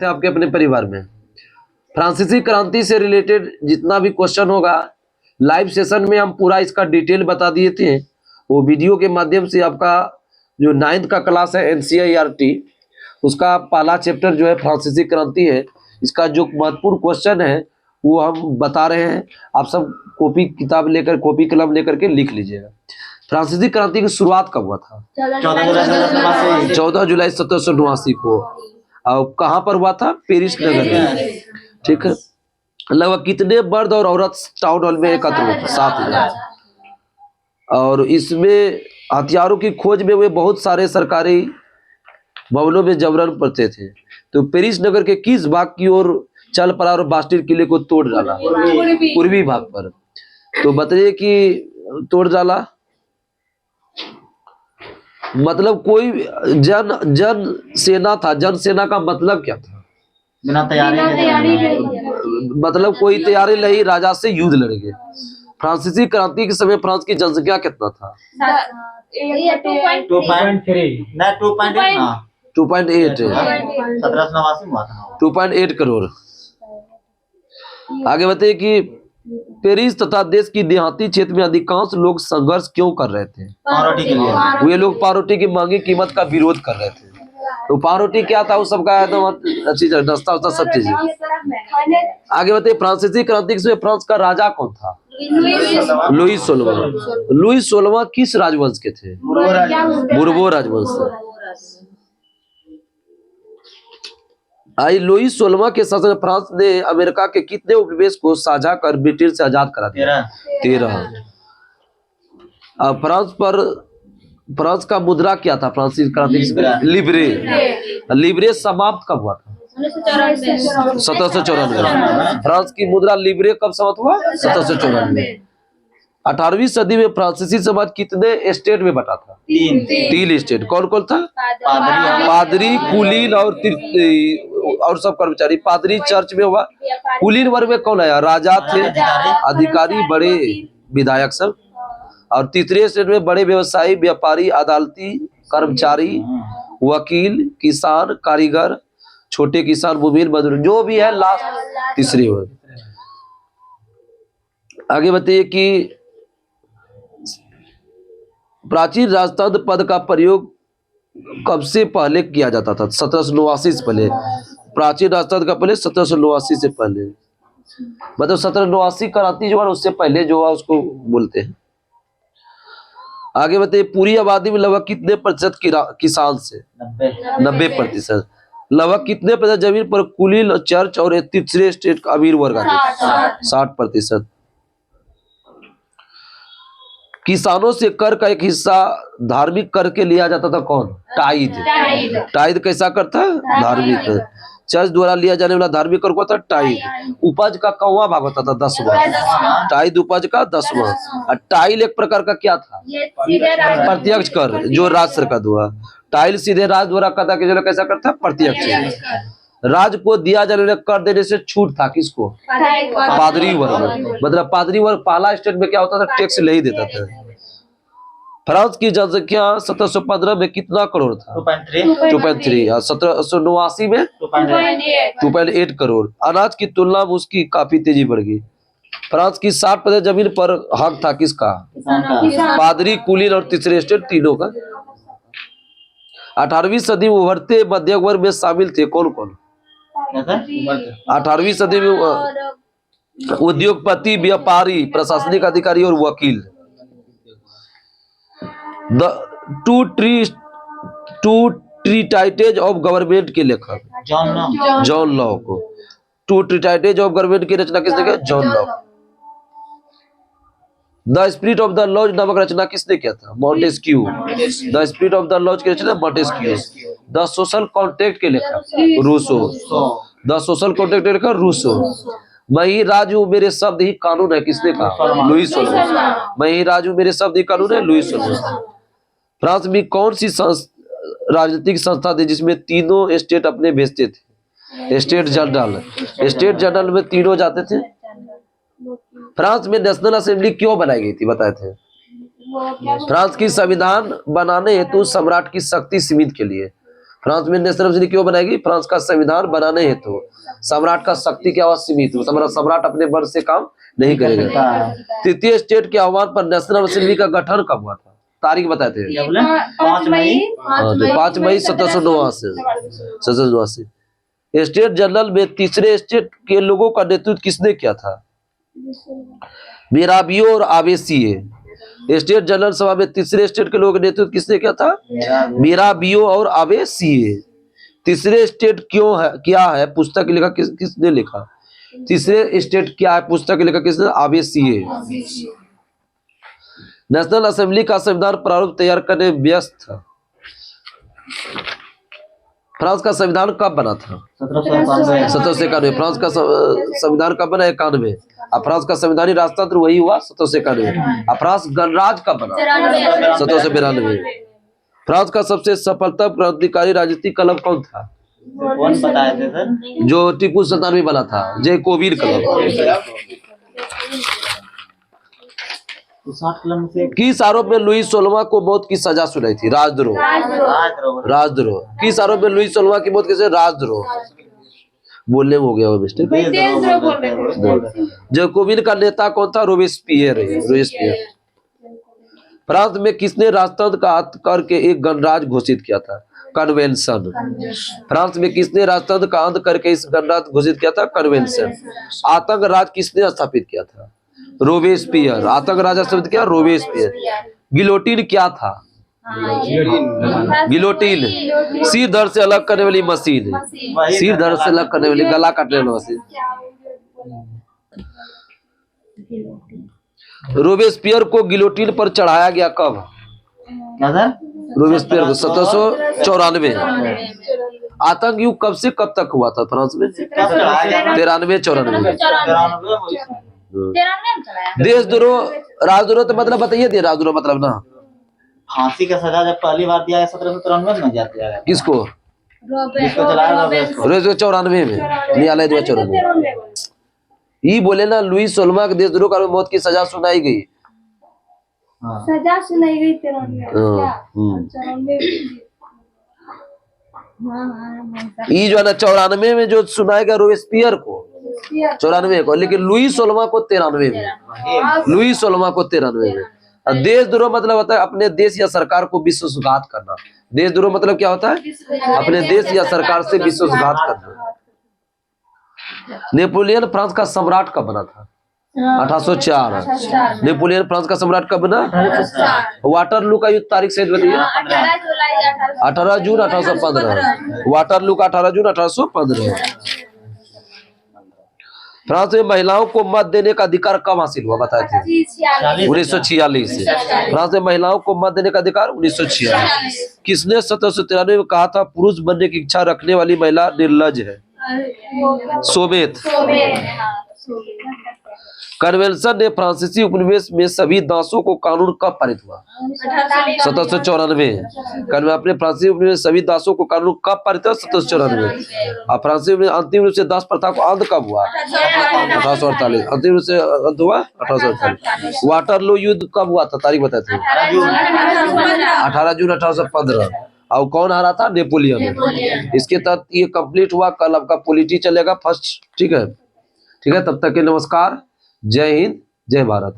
थे आपके अपने परिवार में। फ्रांसीसी क्रांति से रिलेटेड जितना भी क्वेश्चन होगा लाइव सेशन में हम पूरा इसका डिटेल बता दिए थे। वो वीडियो के माध्यम से आपका जो 9th का क्लास है NCERT उसका पहला चैप्टर जो है फ्रांसीसी क्रांति है, इसका जो महत्वपूर्ण क्वेश्चन है वो हम बता रहे हैं। आप सब कॉपी किताब लेकर, कॉपी कलम लेकर के लिख लीजिएगा। फ्रांसीसी क्रांति की शुरुआत कब हुआ था? 14 जुलाई 1789 को। और कहाँ पर हुआ था? पेरिस नगर में। ठीक है। लगभग कितने मर्द और औरत टाउन हॉल में एकत्र हुए? 7,000। और इसमें हथियारों की खोज में वे बहुत सारे सरकारी भवनों में जबरन पड़ते थे। तो पेरिस नगर के किस भाग की ओर चल पड़ा और बास्टिल किले को तोड़ डाला? पूर्वी भाग पर। तो बताइए कि तोड़ डाला मतलब कोई जन सेना था। जन सेना का मतलब क्या था? बिना तैयारी मतलब कोई तैयारी नहीं, राजा से युद्ध लड़ेंगे। फ्रांसीसी क्रांति के समय फ्रांस की जनसंख्या कितना था? 2.8 2.8 करोड़। आगे बताइए कि पेरिस तथा देश की देहाती क्षेत्र में अधिकांश लोग संघर्ष क्यों कर रहे थे? पावरोटी के लिए। वे लोग पावरोटी की महंगी कीमत का विरोध कर रहे थे। तो पावरोटी क्या था? उस सबका चीज, नाश्ता उस्ता सब चीज। आगे बताइए फ्रांसीसी क्रांति के समय फ्रांस का राजा कौन था? लुईस 16वां। लुईस 16वां किस राजवंश के थे? बुर्बो राजवंश। आई लुईस 16वां के शासन फ्रांस ने अमेरिका के कितने उपनिवेश को साझा कर ब्रिटेन से आजाद करा दिया? 13। अब फ्रांस का मुद्रा क्या था? फ्रांसीसी क्रांति में लिब्रे। लिब्रे समाप्त कब हुआ था? 1794। फ्रांस की मुद्रा लिब्रे कब समाप्त हुआ? 1794। 18वीं सदी में फ्रांसीसी समाज कितने स्टेट में बटा था? 3 स्टेट। कौन कौन था? पादरी, कुलीन और सब कर्मचारी। पादरी चर्च में हुआ। कुलीन वर्ग में कौन आया? राजा थे, अधिकारी, बड़े विधायक सब। और तीसरे स्टेट में बड़े व्यवसायी, व्यापारी, अदालती, कर्मचारी, वकील, किसान, कारीगर, छोटे किसान, मुबीन, मजदूर, जो भी है लास्ट तीसरे वर्ग। आगे बताइए कि प्राचीन राजतंत्र पद का प्रयोग कब से पहले किया जाता था? 1789 से पहले। प्राचीन राजतंत्र का पहले 1789 से पहले, मतलब 1789 क्रांति जो है उससे पहले जो है उसको बोलते हैं। आगे बताइए पूरी आबादी में लगभग कितने प्रतिशत किसान से? 90%। लगभग कितने प्रतिशत जमीन पर कुलीन, चर्च और तीसरे स्टेट का अमीर वर्ग आते? 60%। किसानों से कर का एक हिस्सा धार्मिक कर के लिया जाता था। कौन? टाइद। टाइद कैसा करता है? धार्मिक। चर्च द्वारा लिया जाने वाला धार्मिक कर को था टाइद। उपज का कौवा भाग होता था? 10वां। टाइद उपज का 10वां। और टाइल एक प्रकार का क्या था? प्रत्यक्ष कर, जो राज्य सरकार द्वारा। टाइल सीधे राज्य द्वारा करता कैसा करता? प्रत्यक्ष। राज्य को दिया जाने वाले कर देने से छूट था किसको? पादरी वर्ग। मतलब पादरी वर्ग पहला स्टेट में क्या होता था? टैक्स नहीं देता था। फ्रांस की जनसंख्या 1715 में कितना करोड़ था? 2.3। और 1789 में 2.8 करोड़। अनाज की तुलना में उसकी काफी तेजी बढ़ गई। फ्रांस की 60% जमीन पर हक था किसका? पादरी, कुलीन और तीसरे स्टेट तीनों का। 18वीं सदी में उभरते मध्यम वर्ग में शामिल थे कौन कौन? 18वीं सदी में उद्योगपति, व्यापारी, प्रशासनिक अधिकारी और वकील। The two treatises of government के लेखक जॉन लॉक को। टू ट्रीटाइटेज ऑफ गवर्नमेंट की रचना किसने किया? John Locke. The spirit of the laws नामक रचना किसने किया था? Montesquieu. The spirit of the laws की रचना मॉन्टेस्क्यू। द सोशल कॉन्ट्रैक्ट के लेखक रूसो। द सोशल कॉन्ट्रैक्ट के लेखक रूसो। मैं ही राज हूं मेरे शब्द ही कानून है किसने कहा? लुईस 16वां। मैं ही राज हूं मेरे शब्द ही कानून है, लुईस 16वां। फ्रांस में कौन सी राजनीतिक संस्था थी जिसमें तीनों स्टेट अपने भेजते थे? State general. स्टेट जनरल में तीनों जाते थे। फ्रांस में नेशनल असेंबली क्यों बनाई गई थी बताए थे? फ्रांस की संविधान बनाने हेतु सम्राट की शक्ति सीमित के लिए। फ्रांस में नेशनल असेंबली क्यों बनाएगी? फ्रांस का संविधान बनाने हेतु सम्राट का शक्ति की आवाज सीमित हो, सम्राट अपने बल से काम नहीं करेगा। तृतीय स्टेट के आह्वान पर नेशनल असेंबली का गठन कब हुआ था? तारीख बताते हैं। 5 मई 5 मई 1789। स्टेट जनरल में तीसरे स्टेट के लोगों का नेतृत्व किसने किया था? मिराबियो और आवेसिये। स्टेट जनरल सभा में तीसरे स्टेट के लोगों का नेतृत्व किसने किया था? मिराबियो और आवेसिये। तीसरे स्टेट क्यों है, क्या है, पुस्तक लिखा किसने लिखा? तीसरे स्टेट क्या है, पुस्तक लिखा किसने? आवेसिये। नेशनल असेंबली का संविधान प्रारूप तैयार करने में व्यस्त था। फ्रांस का संविधान कब बना था? 1791। फ्रांस का संविधान कब बना? 91। अब फ्रांस का संविधानिक राजतंत्र वही हुआ 1791। अब फ्रांस गणराज्य कब बना? 1792। फ्रांस का सबसे सफलता क्रांतिकारी राजनीतिक क्लब कौन था? कौन बताए थे सर? जो टीपू सुल्तान में बना था, जैकोबिन क्लब। 60 क्लब से किस आरोप में लुई 16वां को मौत की सजा सुनाई थी? राजद्रोह। किस आरोप में लुई 16वां की मौत की सजा? राजद्रोह। बोलने में हो गया वो मिस्टेक। जैकोबिन का नेता कौन था? रोबेस्पियर। फ्रांस में किसने राजतंत्र का अंत करके एक गणराज्य घोषित किया था? कन्वेंशन। फ्रांस में किसने राजतंत्र का अंत करके इस गणराज्य घोषित किया था? कन्वेंशन। आतंक राज किसने स्थापित किया था? रोबेस्पियर। आतंक राज स्थापित किया रोबेस्पियर। गिलोटिन क्या था? गिलोटिन सिर दर्द से अलग करने वाली मशीन। सिर दर्द से अलग करने वाली, गला काटने वाली मशीन। रोबेस्पियर को गिलोटिन पर चढ़ाया गया कब? क्या सर? रोबेस्पियर को 1794। आतंक युग कब से कब तक हुआ था फ्रांस में? 93-94। देशद्रोह, राजद्रोह तो मतलब बताइए, दे राजद्रोह मतलब ना। फांसी का सजा जब पहली बार दिया 1793 में जाती है। किसको? जिसको चलाया रोबेस्पियर 94 में, न्यायालय 94। ये बोले ना, लुई 16वां के देशद्रोह का मौत की सजा सुनाई गई। सजा सुनाई गई 93। ये जो है ना 94 में जो सुनाया गया रोबेस्पियर को, 94 को, लेकिन लुई 16वां को 93 में। लुई 16वां को 93 में। देशद्रोह मतलब होता है अपने देश या सरकार को विश्वासघात करना। देशद्रोह मतलब क्या होता है? अपने देश या सरकार से विश्वासघात करना। नेपोलियन फ्रांस का सम्राट कब बना था? 1804। नेपोलियन फ्रांस का सम्राट कब बना? वाटरलू का युद्ध तारीख सहित बताइए। 18 जून 1815। वाटरलू का 18 जून 1815। फ्रांस में महिलाओं को मत देने का अधिकार कब हासिल हुआ बताए थे? 1946 से। फ्रांस में महिलाओं को मत देने का अधिकार 1946। किसने 1793 में कहा था पुरुष बनने की इच्छा रखने वाली महिला निर्लज है? सोमेत। कन्वेंशन ने फ्रांसीसी उपनिवेश में सभी दासों को कानून कब पारित हुआ? 1794। अपने फ्रांसीसी उपनिवेश सभी दासों को कानून कब पारित हुआ? 1794। और फ्रांसीसी में अंतिम रूप से दास प्रथा को अंत कब हुआ? 1848। अंतिम रूप से अंत हुआ 1848। वाटरलू युद्ध कब हुआ था? तारीख बताए थे। 18 जून 1815। और कौन हारा था? नेपोलियन। इसके तहत ये कंप्लीट हुआ। कल आपका पॉलिटी चलेगा फर्स्ट। ठीक है, ठीक है, तब तक के नमस्कार। जय हिंद, जय भारत।